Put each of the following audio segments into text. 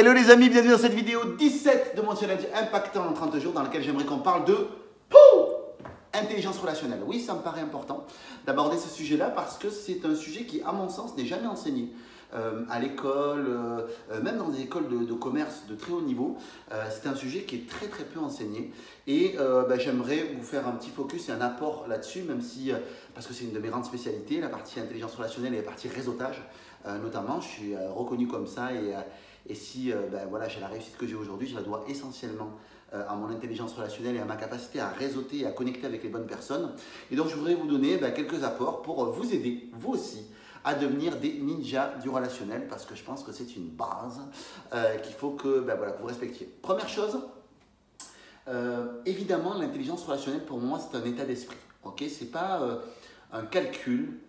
Hello les amis, bienvenue dans cette vidéo 17 de mon challenge impactant en 30 jours dans lequel j'aimerais qu'on parle de intelligence relationnelle. Oui, ça me paraît important d'aborder ce sujet-là parce que c'est un sujet qui, à mon sens, n'est jamais enseigné à l'école, même dans des écoles de commerce de très haut niveau. C'est un sujet qui est très peu enseigné et j'aimerais vous faire un petit focus et un apport là-dessus, même si, parce que c'est une de mes grandes spécialités, la partie intelligence relationnelle et la partie réseautage notamment. Je suis reconnu comme ça et si voilà, j'ai la réussite que j'ai aujourd'hui, je la dois essentiellement à mon intelligence relationnelle et à ma capacité à réseauter et à connecter avec les bonnes personnes. Et donc je voudrais vous donner quelques apports pour vous aider, vous aussi, à devenir des ninjas du relationnel, parce que je pense que c'est une base qu'il faut que voilà, vous respectiez. Première chose, évidemment, l'intelligence relationnelle pour moi c'est un état d'esprit. Okay, c'est pas un calcul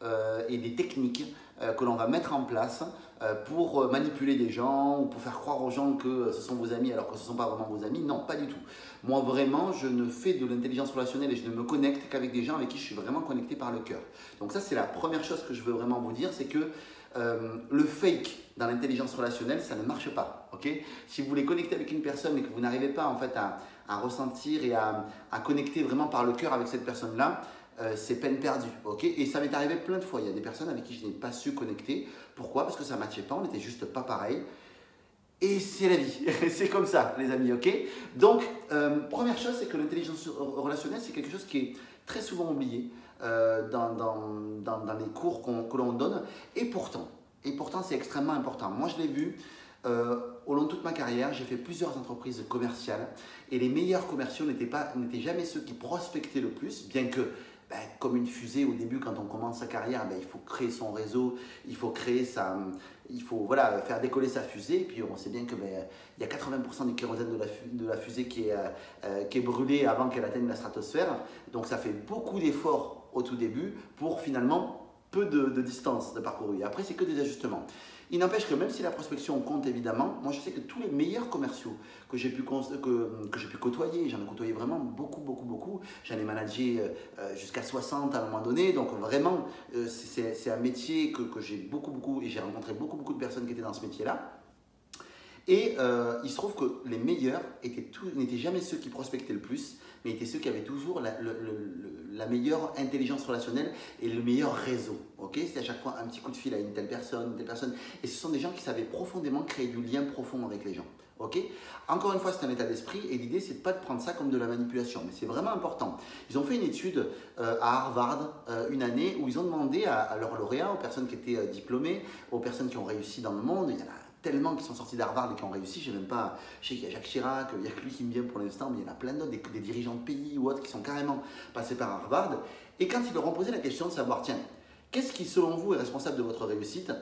et des techniques que l'on va mettre en place pour manipuler des gens ou pour faire croire aux gens que ce sont vos amis alors que ce ne sont pas vraiment vos amis. Non, pas du tout. Moi vraiment, je ne fais de l'intelligence relationnelle et je ne me connecte qu'avec des gens avec qui je suis vraiment connecté par le cœur. Donc ça, c'est la première chose que je veux vraiment vous dire, c'est que le fake dans l'intelligence relationnelle, ça ne marche pas. Okay, si vous voulez connecter avec une personne et que vous n'arrivez pas en fait à ressentir et à connecter vraiment par le cœur avec cette personne-là, c'est peine perdue, ok? Et ça m'est arrivé plein de fois. Il y a des personnes avec qui je n'ai pas su connecter. Pourquoi? Parce que ça ne matchait pas, on n'était juste pas pareil. Et c'est la vie, c'est comme ça, les amis, ok? Donc, première chose, c'est que l'intelligence relationnelle, c'est quelque chose qui est très souvent oublié dans les cours que l'on donne. Et pourtant, c'est extrêmement important. Moi, je l'ai vu. Au long de toute ma carrière, j'ai fait plusieurs entreprises commerciales et les meilleurs commerciaux n'étaient jamais ceux qui prospectaient le plus, bien que, comme une fusée au début, quand on commence sa carrière, il faut créer son réseau, il faut voilà, faire décoller sa fusée. Et puis on sait bien que il y a 80% du kérosène de la fusée qui est brûlé avant qu'elle atteigne la stratosphère. Donc ça fait beaucoup d'efforts au tout début pour finalement peu de distance de parcouru. Et après, c'est que des ajustements. Il n'empêche que même si la prospection compte évidemment, moi je sais que tous les meilleurs commerciaux que j'ai pu côtoyer, j'en ai côtoyé vraiment beaucoup, j'en ai managé jusqu'à 60 à un moment donné, donc vraiment c'est un métier que j'ai beaucoup et j'ai rencontré beaucoup de personnes qui étaient dans ce métier-là. Et il se trouve que les meilleurs n'étaient jamais ceux qui prospectaient le plus, mais étaient ceux qui avaient toujours la meilleure intelligence relationnelle et le meilleur réseau. Okay, c'est à chaque fois un petit coup de fil à une telle personne. Et ce sont des gens qui savaient profondément créer du lien profond avec les gens. Okay, encore une fois, c'est un état d'esprit et l'idée, c'est de pas de prendre ça comme de la manipulation, mais c'est vraiment important. Ils ont fait une étude à Harvard une année où ils ont demandé à leurs lauréats, aux personnes qui étaient diplômées, aux personnes qui ont réussi dans le monde. Il y en a tellement qui sont sortis d'Harvard et qui ont réussi, je sais qu'il y a Jacques Chirac, il n'y a que lui qui me vient pour l'instant, mais il y en a plein d'autres, des dirigeants de pays ou autres qui sont carrément passés par Harvard. Et quand ils leur ont posé la question de savoir, tiens, qu'est-ce qui selon vous est responsable de votre réussite?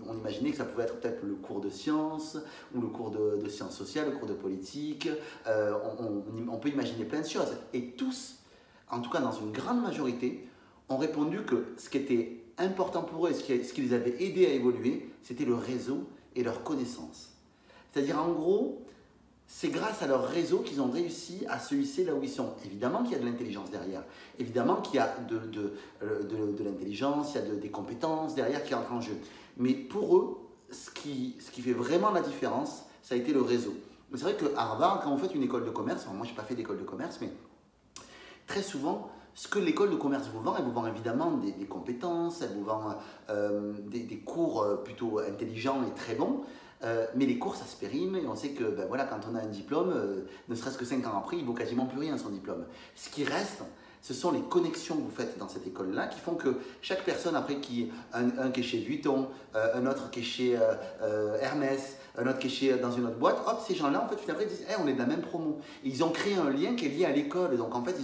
On imaginait que ça pouvait être peut-être le cours de sciences, ou le cours de sciences sociales, le cours de politique, on peut imaginer plein de choses. Et tous, en tout cas dans une grande majorité, ont répondu que ce qui était important pour eux et ce qui les avait aidés à évoluer, c'était le réseau et leur connaissance. C'est-à-dire en gros, c'est grâce à leur réseau qu'ils ont réussi à se hisser là où ils sont. Évidemment qu'il y a de l'intelligence derrière, évidemment qu'il y a de l'intelligence, il y a des compétences derrière qui entrent en jeu. Mais pour eux, ce qui fait vraiment la différence, ça a été le réseau. C'est vrai qu'à Harvard, quand vous faites une école de commerce, moi je n'ai pas fait d'école de commerce, mais très souvent, ce que l'école de commerce vous vend, elle vous vend évidemment des compétences, elle vous vend des cours plutôt intelligents et très bons, mais les cours ça se périme et on sait que voilà, quand on a un diplôme, ne serait-ce que 5 ans après, il ne vaut quasiment plus rien son diplôme. Ce qui reste, ce sont les connexions que vous faites dans cette école-là qui font que chaque personne après, un qui est chez Vuitton, un autre qui est chez Hermès, un autre qui est dans une autre boîte, hop, ces gens-là en fait finalement ils disent hey, on est de la même promo. Et ils ont créé un lien qui est lié à l'école, donc en fait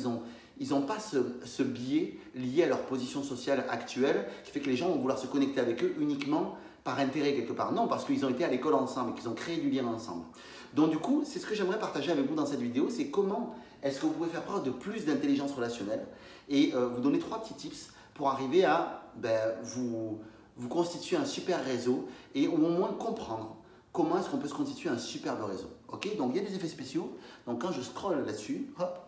ils n'ont pas ce biais lié à leur position sociale actuelle qui fait que les gens vont vouloir se connecter avec eux uniquement par intérêt quelque part. Non, parce qu'ils ont été à l'école ensemble et qu'ils ont créé du lien ensemble. Donc du coup, c'est ce que j'aimerais partager avec vous dans cette vidéo, c'est comment est-ce que vous pouvez faire preuve de plus d'intelligence relationnelle et vous donner 3 petits tips pour arriver à vous constituer un super réseau et au moins comprendre comment est-ce qu'on peut se constituer un superbe réseau. Okay, donc il y a des effets spéciaux, donc quand je scrolle là-dessus, hop,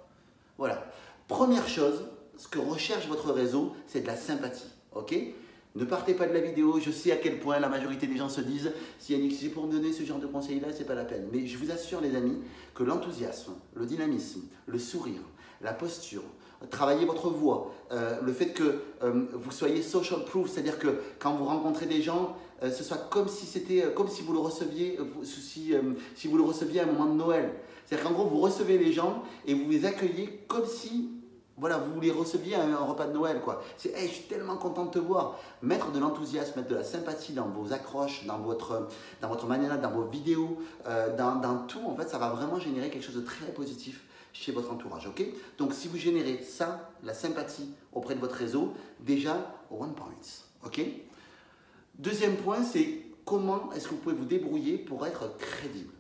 voilà. Première chose, ce que recherche votre réseau, c'est de la sympathie. Okay, Ne partez pas de la vidéo, je sais à quel point la majorité des gens se disent « Si Yannick, c'est pour me donner ce genre de conseils-là, c'est pas la peine. » Mais je vous assure les amis que l'enthousiasme, le dynamisme, le sourire, la posture, travailler votre voix, le fait que vous soyez social proof, c'est-à-dire que quand vous rencontrez des gens, ce soit comme si c'était comme si vous le receviez, si vous le receviez à un moment de Noël. C'est-à-dire qu'en gros, vous recevez les gens et vous les accueillez comme si voilà, vous les receviez à un repas de Noël, quoi. C'est hey, je suis tellement content de te voir. Mettre de l'enthousiasme, mettre de la sympathie dans vos accroches, dans votre manière, dans vos vidéos, dans tout, en fait, ça va vraiment générer quelque chose de très positif chez votre entourage, ok? Donc, si vous générez ça, la sympathie auprès de votre réseau, déjà, 1 point, ok? Deuxième point, c'est comment est-ce que vous pouvez vous débrouiller pour être crédible,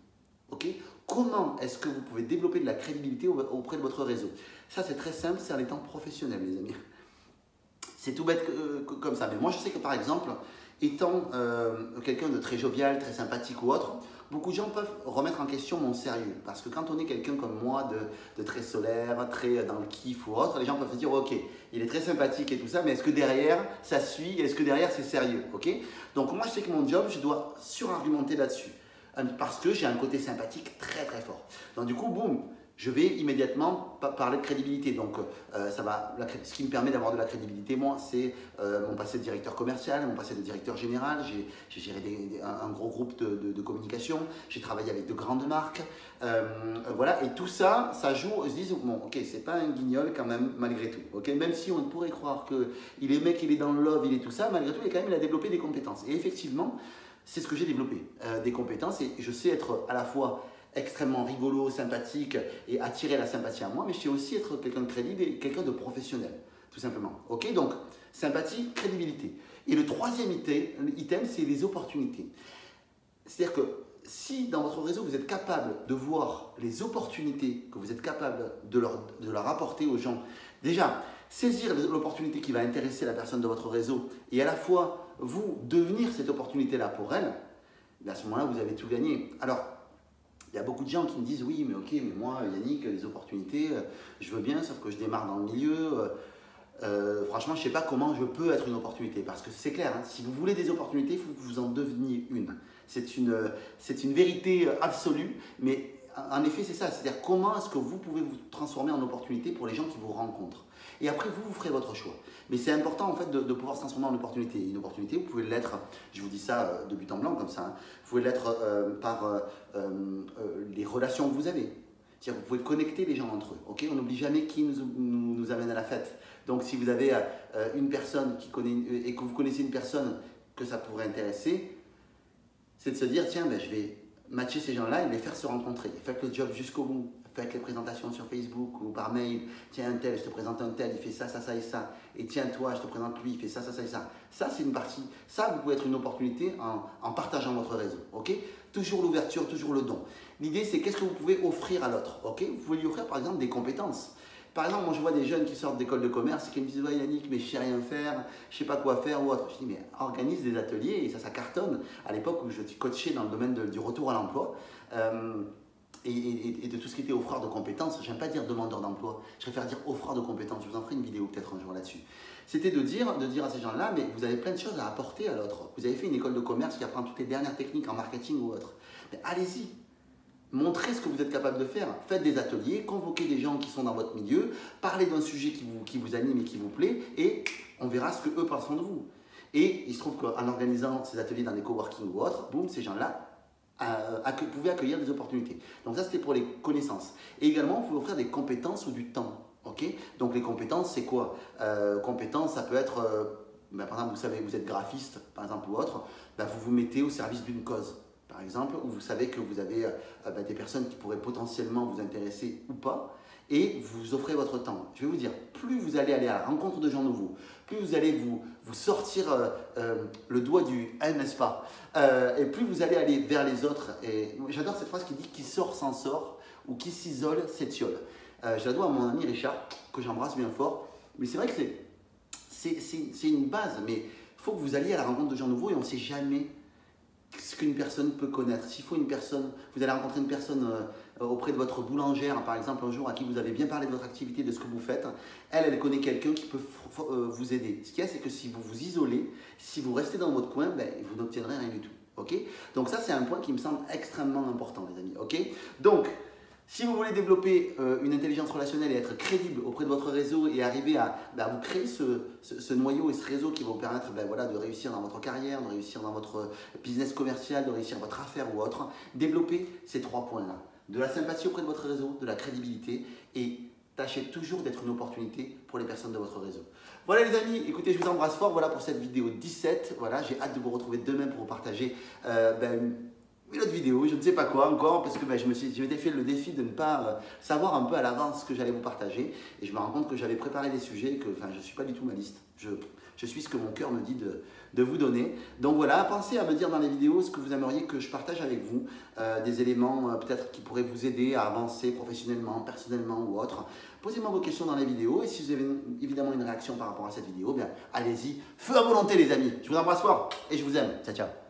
ok? Comment est-ce que vous pouvez développer de la crédibilité auprès de votre réseau? Ça, c'est très simple, c'est en étant professionnel, les amis. C'est tout bête comme ça. Mais moi, je sais que par exemple, étant quelqu'un de très jovial, très sympathique ou autre, beaucoup de gens peuvent remettre en question mon sérieux. Parce que quand on est quelqu'un comme moi, de très solaire, très dans le kiff ou autre, les gens peuvent se dire, ok, il est très sympathique et tout ça, mais est-ce que derrière, ça suit? Est-ce que derrière, c'est sérieux? Ok? Donc moi, je sais que mon job, je dois surargumenter là-dessus. Parce que j'ai un côté sympathique très très fort. Donc du coup, boum, je vais immédiatement parler de crédibilité. Donc ce qui me permet d'avoir de la crédibilité, moi, c'est mon passé de directeur commercial, mon passé de directeur général. J'ai géré un gros groupe de communication, j'ai travaillé avec de grandes marques. Voilà, et tout ça, ça joue, on se dit, bon, ok, c'est pas un guignol quand même, malgré tout. Okay, même si on pourrait croire qu'il est mec, il est dans le love, il est tout ça, malgré tout, il a développé des compétences. Et effectivement, c'est ce que j'ai développé, des compétences, et je sais être à la fois extrêmement rigolo, sympathique et attirer la sympathie à moi, mais je sais aussi être quelqu'un de crédible et quelqu'un de professionnel, tout simplement. Ok, donc sympathie, crédibilité. Et le troisième item, c'est les opportunités. C'est-à-dire que si dans votre réseau, vous êtes capable de voir les opportunités que vous êtes capable de leur apporter aux gens, déjà, saisir l'opportunité qui va intéresser la personne de votre réseau et à la fois vous devenir cette opportunité-là pour elle, à ce moment-là, vous avez tout gagné. Alors, il y a beaucoup de gens qui me disent oui, mais ok, mais moi, Yannick, les opportunités, je veux bien, sauf que je démarre dans le milieu. Franchement, je ne sais pas comment je peux être une opportunité. Parce que c'est clair, hein, si vous voulez des opportunités, il faut que vous en deveniez une. C'est une vérité absolue, mais en effet, c'est ça. C'est-à-dire comment est-ce que vous pouvez vous transformer en opportunité pour les gens qui vous rencontrent. Et après, vous ferez votre choix. Mais c'est important en fait de pouvoir se transformer en opportunité. Une opportunité, vous pouvez l'être, je vous dis ça de but en blanc comme ça, hein, vous pouvez l'être par les relations que vous avez. C'est-à-dire vous pouvez connecter les gens entre eux. Okay, on n'oublie jamais qui nous amène à la fête. Donc si vous avez une personne et que vous connaissez une personne que ça pourrait intéresser, c'est de se dire tiens, ben, je vais matcher ces gens-là et les faire se rencontrer. Faites le job jusqu'au bout. Faites les présentations sur Facebook ou par mail. Tiens, un tel, je te présente un tel, il fait ça, ça, ça et ça. Et tiens, toi, je te présente lui, il fait ça, ça, ça et ça. Ça, c'est une partie. Ça, vous pouvez être une opportunité en partageant votre réseau. Ok? Toujours l'ouverture, toujours le don. L'idée, c'est qu'est-ce que vous pouvez offrir à l'autre. Ok? Vous pouvez lui offrir, par exemple, des compétences. Par exemple, moi, je vois des jeunes qui sortent d'école de commerce et qui me disent ouais, Yannick, mais je sais rien faire, je sais pas quoi faire ou autre. Je dis mais organise des ateliers et ça cartonne. À l'époque où je coachais dans le domaine du retour à l'emploi. Et de tout ce qui était offreur de compétences, j'aime pas dire demandeur d'emploi, je préfère dire offreur de compétences, je vous en ferai une vidéo peut-être un jour là-dessus. C'était de dire à ces gens-là, mais vous avez plein de choses à apporter à l'autre. Vous avez fait une école de commerce qui apprend toutes les dernières techniques en marketing ou autre. Mais allez-y, montrez ce que vous êtes capable de faire. Faites des ateliers, convoquez des gens qui sont dans votre milieu, parlez d'un sujet qui vous anime et qui vous plaît, et on verra ce qu'eux penseront de vous. Et il se trouve qu'en organisant ces ateliers dans des coworking ou autres, boum, ces gens-là pouvez accueillir des opportunités. Donc ça, c'était pour les connaissances. Et également, vous pouvez offrir des compétences ou du temps. Okay, donc les compétences, c'est quoi? Compétences, ça peut être, par exemple, vous savez, vous êtes graphiste, par exemple, ou autre, vous vous mettez au service d'une cause, par exemple, ou vous savez que vous avez des personnes qui pourraient potentiellement vous intéresser ou pas, et vous offrez votre temps. Je vais vous dire, plus vous allez aller à la rencontre de gens nouveaux, plus vous allez vous sortir le doigt du « n'est-ce pas ?» et plus vous allez aller vers les autres. Et j'adore cette phrase qui dit « qui sort s'en sort » ou « qui s'isole s'étiole ». Je la dois à mon ami Richard, que j'embrasse bien fort. Mais c'est vrai que c'est une base, mais il faut que vous alliez à la rencontre de gens nouveaux et on ne sait jamais ce qu'une personne peut connaître. S'il faut une personne, vous allez rencontrer une personne auprès de votre boulangère, par exemple, un jour à qui vous avez bien parlé de votre activité, de ce que vous faites, elle connaît quelqu'un qui peut vous aider. Ce qu'il y a, c'est que si vous vous isolez, si vous restez dans votre coin, ben, vous n'obtiendrez rien du tout. Okay, donc ça, c'est un point qui me semble extrêmement important, les amis. Okay, donc, si vous voulez développer une intelligence relationnelle et être crédible auprès de votre réseau et arriver à vous créer ce noyau et ce réseau qui va vous permettre voilà, de réussir dans votre carrière, de réussir dans votre business commercial, de réussir votre affaire ou autre, développez ces 3 points-là. De la sympathie auprès de votre réseau, de la crédibilité et tâchez toujours d'être une opportunité pour les personnes de votre réseau. Voilà les amis, écoutez, je vous embrasse fort, voilà pour cette vidéo 17. Voilà, j'ai hâte de vous retrouver demain pour vous partager une autre vidéo, je ne sais pas quoi encore, parce que je m'étais fait le défi de ne pas savoir un peu à l'avance ce que j'allais vous partager. Et je me rends compte que j'avais préparé des sujets, que je ne suis pas du tout ma liste. Je suis ce que mon cœur me dit de vous donner. Donc voilà, pensez à me dire dans les vidéos ce que vous aimeriez que je partage avec vous, des éléments peut-être qui pourraient vous aider à avancer professionnellement, personnellement ou autre. Posez-moi vos questions dans les vidéos et si vous avez évidemment une réaction par rapport à cette vidéo, allez-y, feu à volonté les amis. Je vous embrasse fort et je vous aime. Ciao, ciao.